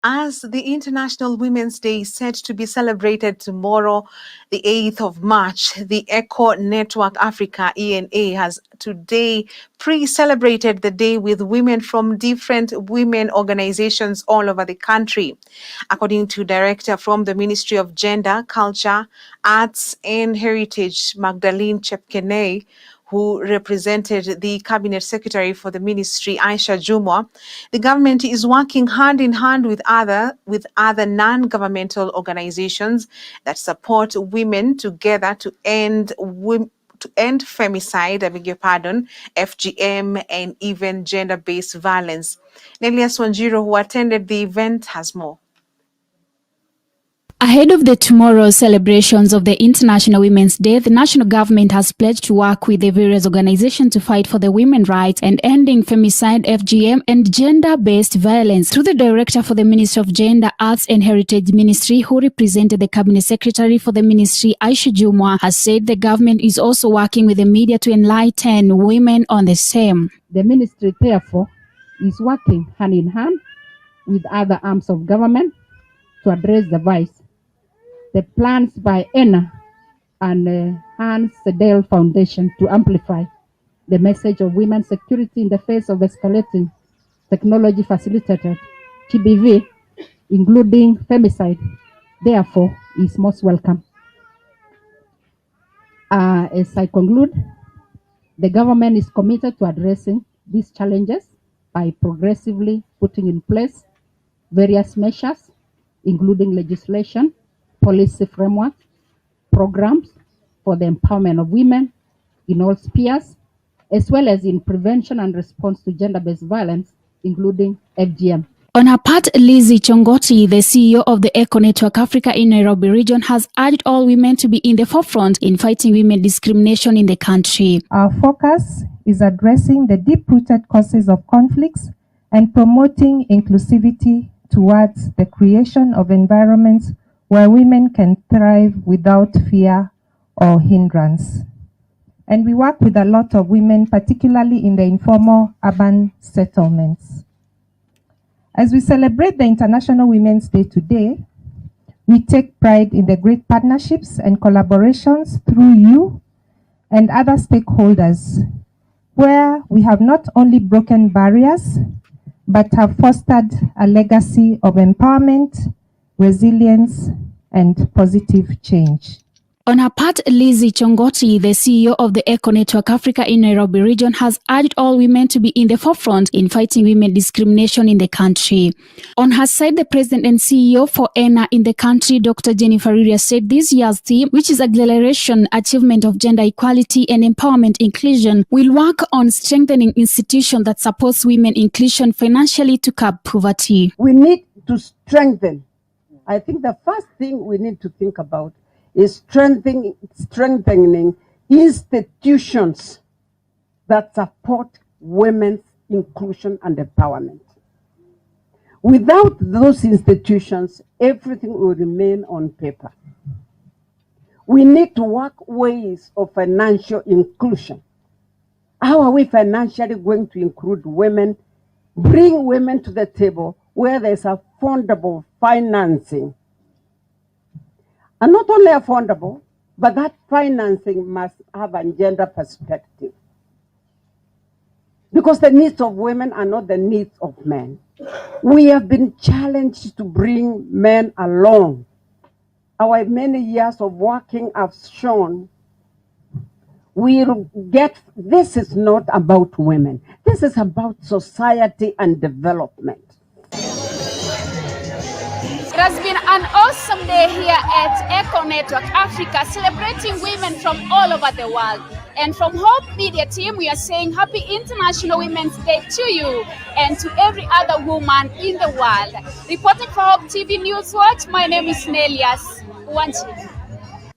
As the International Women's Day is set to be celebrated tomorrow, the 8th of March, the ECHO Network Africa ENA has today pre-celebrated the day with women from different women organizations all over the country. According to Director from the Ministry of Gender, Culture, Arts and Heritage, Magdalene Chepkenei, who represented the Cabinet Secretary for the ministry, Aisha Jumwa, the government is working hand in hand with other non-governmental organizations that support women together to end femicide, FGM, and even gender-based violence. Nelias Wanjiru, who attended the event, has more. Ahead of the tomorrow's celebrations of the International Women's Day, the national government has pledged to work with the various organizations to fight for the women's rights and ending femicide, FGM, and gender-based violence. Through the Director for the Ministry of Gender, Arts and Heritage Ministry, who represented the Cabinet Secretary for the ministry, Aisha Jumwa, has said the government is also working with the media to enlighten women on the same. The ministry, therefore, is working hand in hand with other arms of government to address the vice. The plans by ENA and Hans Sedel Foundation to amplify the message of women's security in the face of escalating technology-facilitated TBV, including femicide, therefore, is most welcome. As I conclude, the government is committed to addressing these challenges by progressively putting in place various measures, including legislation, policy framework, programs for the empowerment of women in all spheres, as well as in prevention and response to gender-based violence, including FGM. On her part, Lizzie Chongoti, the CEO of the ECHO Network Africa in Nairobi region, has urged all women to be in the forefront in fighting women discrimination in the country. Our focus is addressing the deep-rooted causes of conflicts and promoting inclusivity towards the creation of environments where women can thrive without fear or hindrance. And we work with a lot of women, particularly in the informal urban settlements. As we celebrate the International Women's Day today, we take pride in the great partnerships and collaborations through you and other stakeholders, where we have not only broken barriers, but have fostered a legacy of empowerment, resilience, and positive change. On her part, Lizzie Chongoti, the CEO of the ECHO Network Africa in Nairobi region, has urged all women to be in the forefront in fighting women discrimination in the country. On her side, the President and CEO for ENA in the country, Dr. Jennifer Riria, said this year's theme, which is acceleration, achievement of gender equality and empowerment inclusion, will work on strengthening institutions that supports women inclusion financially to curb poverty. We need to strengthen. I think the first thing we need to think about is strengthening institutions that support women's inclusion and empowerment. Without those institutions, everything will remain on paper. We need to work ways of financial inclusion. How are we financially going to include women, bring women to the table where there's affordable financing? And not only affordable, but that financing must have a gender perspective. Because the needs of women are not the needs of men. We have been challenged to bring men along. Our many years of working have shown this is not about women. This is about society and development. It has been an awesome day here at ECHO Network Africa, celebrating women from all over the world. And from Hope Media team, we are saying Happy International Women's Day to you and to every other woman in the world. Reporting for Hope TV News Watch, my name is Nelias Wanjiru.